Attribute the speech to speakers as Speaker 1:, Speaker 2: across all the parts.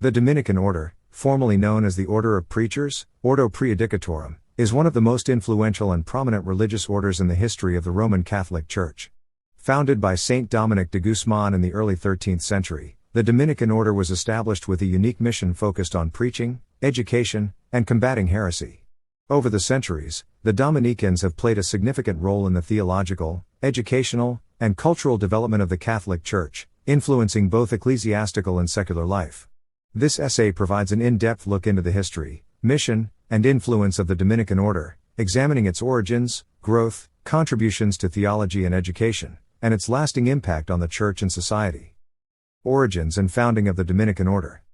Speaker 1: The Dominican Order, formerly known as the Order of Preachers, Ordo Praedicatorum, is one of the most influential and prominent religious orders in the history of the Roman Catholic Church. Founded by Saint Dominic de Guzman in the early 13th century, the Dominican Order was established with a unique mission focused on preaching, education, and combating heresy. Over the centuries, the Dominicans have played a significant role in the theological, educational, and cultural development of the Catholic Church, influencing both ecclesiastical and secular life. This essay provides an in-depth look into the history, mission, and influence of the Dominican Order, examining its origins, growth, contributions to theology and education, and its lasting impact on the Church and society. Origins and founding of the Dominican Order.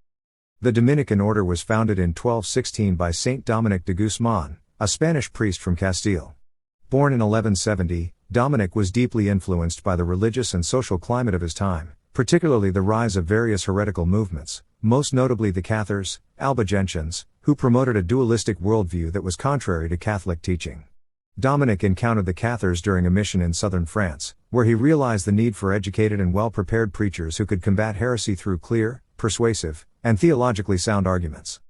Speaker 1: The Dominican Order was founded in 1216 by Saint Dominic de Guzman, a Spanish priest from Castile. Born in 1170, Dominic was deeply influenced by the religious and social climate of his time, particularly the rise of various heretical movements, most notably the Cathars, Albigensians, who promoted a dualistic worldview that was contrary to Catholic teaching. Dominic encountered the Cathars during a mission in southern France, where he realized the need for educated and well-prepared preachers who could combat heresy through clear, persuasive, and theologically sound arguments.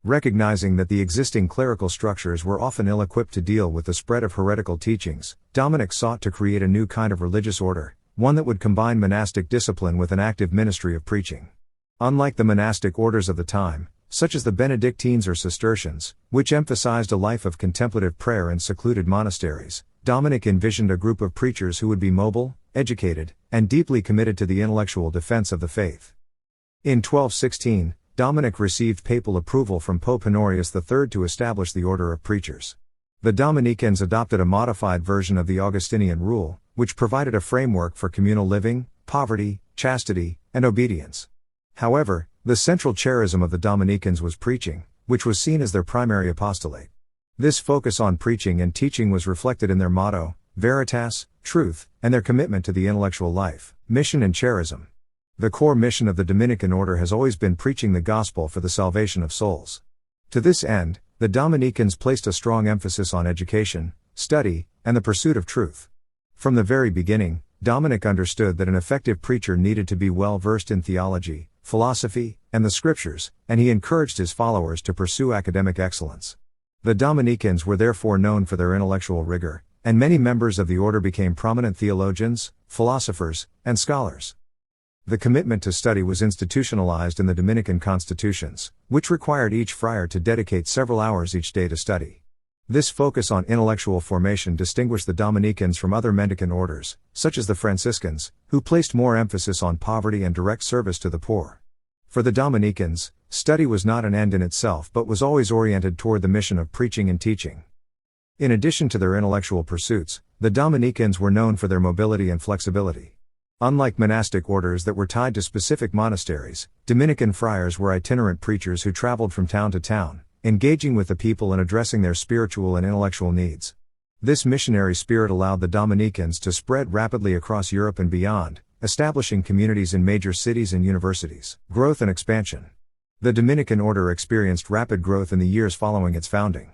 Speaker 1: Recognizing that the existing clerical structures were often ill-equipped to deal with the spread of heretical teachings, Dominic sought to create a new kind of religious order, one that would combine monastic discipline with an active ministry of preaching. Unlike the monastic orders of the time, such as the Benedictines or Cistercians, which emphasized a life of contemplative prayer in secluded monasteries, Dominic envisioned a group of preachers who would be mobile, educated, and deeply committed to the intellectual defense of the faith. In 1216, Dominic received papal approval from Pope Honorius III to establish the Order of Preachers. The Dominicans adopted a modified version of the Augustinian rule, which provided a framework for communal living, poverty, chastity, and obedience. However, the central charism of the Dominicans was preaching, which was seen as their primary apostolate. This focus on preaching and teaching was reflected in their motto, Veritas, Truth, and their commitment to the intellectual life, mission and charism. The core mission of the Dominican Order has always been preaching the gospel for the salvation of souls. To this end, the Dominicans placed a strong emphasis on education, study, and the pursuit of truth. From the very beginning, Dominic understood that an effective preacher needed to be well versed in theology, philosophy, and the scriptures, and he encouraged his followers to pursue academic excellence. The Dominicans were therefore known for their intellectual rigor, and many members of the order became prominent theologians, philosophers, and scholars. The commitment to study was institutionalized in the Dominican constitutions, which required each friar to dedicate several hours each day to study. This focus on intellectual formation distinguished the Dominicans from other mendicant orders, such as the Franciscans, who placed more emphasis on poverty and direct service to the poor. For the Dominicans, study was not an end in itself but was always oriented toward the mission of preaching and teaching. In addition to their intellectual pursuits, the Dominicans were known for their mobility and flexibility. Unlike monastic orders that were tied to specific monasteries, Dominican friars were itinerant preachers who traveled from town to town, engaging with the people and addressing their spiritual and intellectual needs. This missionary spirit allowed the Dominicans to spread rapidly across Europe and beyond, establishing communities in major cities and universities. Growth and expansion. The Dominican Order experienced rapid growth in the years following its founding.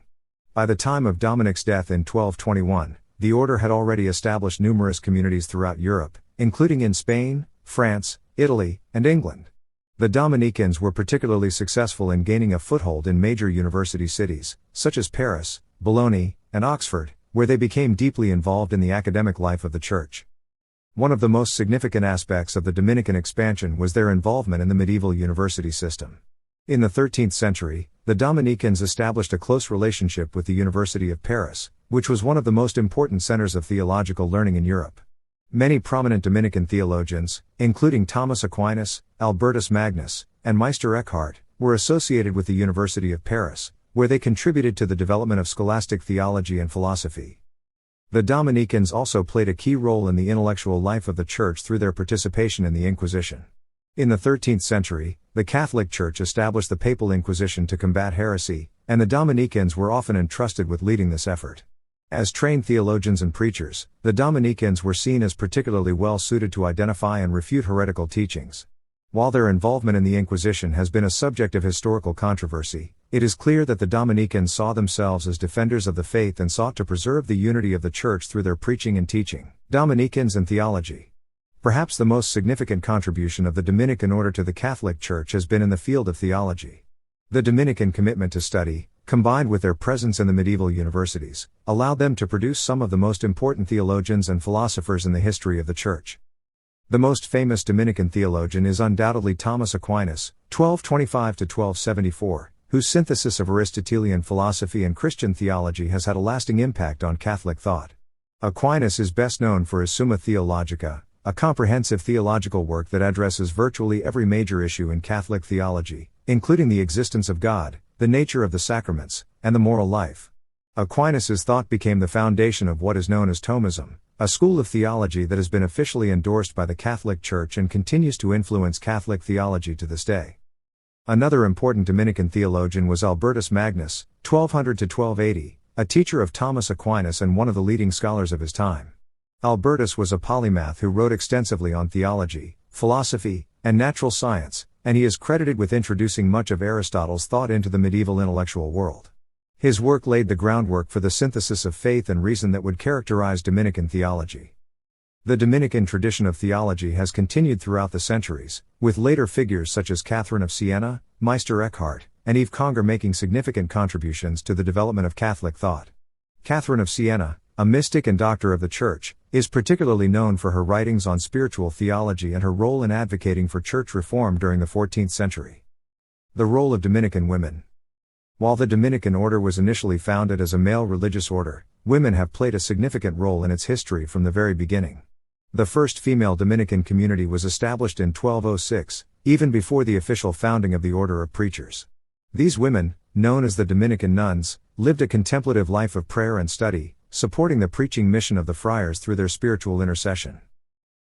Speaker 1: By the time of Dominic's death in 1221, the order had already established numerous communities throughout Europe, including in Spain, France, Italy, and England. The Dominicans were particularly successful in gaining a foothold in major university cities, such as Paris, Bologna, and Oxford, where they became deeply involved in the academic life of the Church. One of the most significant aspects of the Dominican expansion was their involvement in the medieval university system. In the 13th century, the Dominicans established a close relationship with the University of Paris, which was one of the most important centers of theological learning in Europe. Many prominent Dominican theologians, including Thomas Aquinas, Albertus Magnus, and Meister Eckhart, were associated with the University of Paris, where they contributed to the development of scholastic theology and philosophy. The Dominicans also played a key role in the intellectual life of the Church through their participation in the Inquisition. In the 13th century, the Catholic Church established the Papal Inquisition to combat heresy, and the Dominicans were often entrusted with leading this effort. As trained theologians and preachers, the Dominicans were seen as particularly well suited to identify and refute heretical teachings. While their involvement in the Inquisition has been a subject of historical controversy, it is clear that the Dominicans saw themselves as defenders of the faith and sought to preserve the unity of the Church through their preaching and teaching. Dominicans and theology. Perhaps the most significant contribution of the Dominican Order to the Catholic Church has been in the field of theology. The Dominican commitment to study, combined with their presence in the medieval universities, allowed them to produce some of the most important theologians and philosophers in the history of the Church. The most famous Dominican theologian is undoubtedly Thomas Aquinas, 1225–1274, whose synthesis of Aristotelian philosophy and Christian theology has had a lasting impact on Catholic thought. Aquinas is best known for his Summa Theologica, a comprehensive theological work that addresses virtually every major issue in Catholic theology, including the existence of God, the nature of the sacraments, and the moral life. Aquinas' thought became the foundation of what is known as Thomism, a school of theology that has been officially endorsed by the Catholic Church and continues to influence Catholic theology to this day. Another important Dominican theologian was Albertus Magnus, 1200–1280, a teacher of Thomas Aquinas and one of the leading scholars of his time. Albertus was a polymath who wrote extensively on theology, philosophy, and natural science, and he is credited with introducing much of Aristotle's thought into the medieval intellectual world. His work laid the groundwork for the synthesis of faith and reason that would characterize Dominican theology. The Dominican tradition of theology has continued throughout the centuries, with later figures such as Catherine of Siena, Meister Eckhart, and Yves Congar making significant contributions to the development of Catholic thought. Catherine of Siena, a mystic and doctor of the Church, is particularly known for her writings on spiritual theology and her role in advocating for church reform during the 14th century. The role of Dominican women. While the Dominican Order was initially founded as a male religious order, women have played a significant role in its history from the very beginning. The first female Dominican community was established in 1206, even before the official founding of the Order of Preachers. These women, known as the Dominican nuns, lived a contemplative life of prayer and study, supporting the preaching mission of the friars through their spiritual intercession.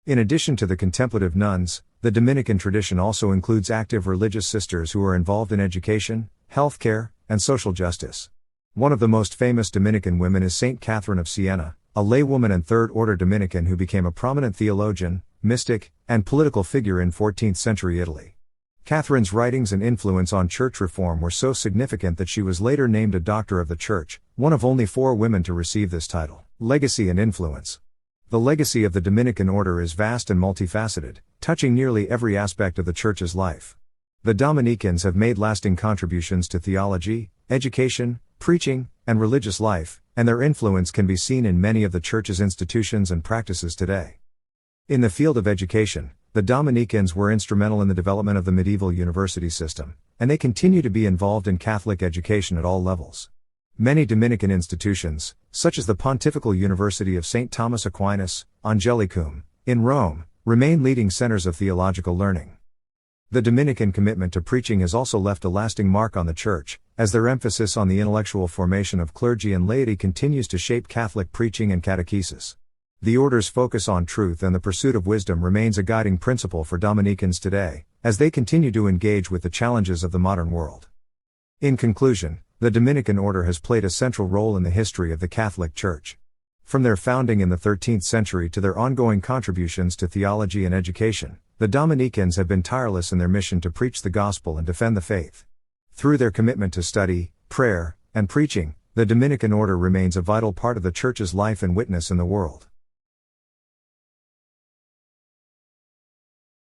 Speaker 1: In addition to the contemplative nuns, the Dominican tradition also includes active religious sisters who are involved in education, healthcare, and social justice. One of the most famous Dominican women is Saint Catherine of Siena, a laywoman and Third-order Dominican who became a prominent theologian, mystic, and political figure in 14th century Italy. Catherine's writings and influence on church reform were so significant that she was later named a Doctor of the Church, one of only 4 women to receive this title. Legacy and influence. The legacy of the Dominican Order is vast and multifaceted, touching nearly every aspect of the Church's life. The Dominicans have made lasting contributions to theology, education, preaching, and religious life, and their influence can be seen in many of the Church's institutions and practices today. In the field of education, the Dominicans were instrumental in the development of the medieval university system, and they continue to be involved in Catholic education at all levels. Many Dominican institutions, such as the Pontifical University of St. Thomas Aquinas, Angelicum, in Rome, remain leading centers of theological learning. The Dominican commitment to preaching has also left a lasting mark on the Church, as their emphasis on the intellectual formation of clergy and laity continues to shape Catholic preaching and catechesis. The Order's focus on truth and the pursuit of wisdom remains a guiding principle for Dominicans today, as they continue to engage with the challenges of the modern world. In conclusion, the Dominican Order has played a central role in the history of the Catholic Church. From their founding in the 13th century to their ongoing contributions to theology and education, the Dominicans have been tireless in their mission to preach the gospel and defend the faith. Through their commitment to study, prayer, and preaching, the Dominican Order remains a vital part of the Church's life and witness in the world.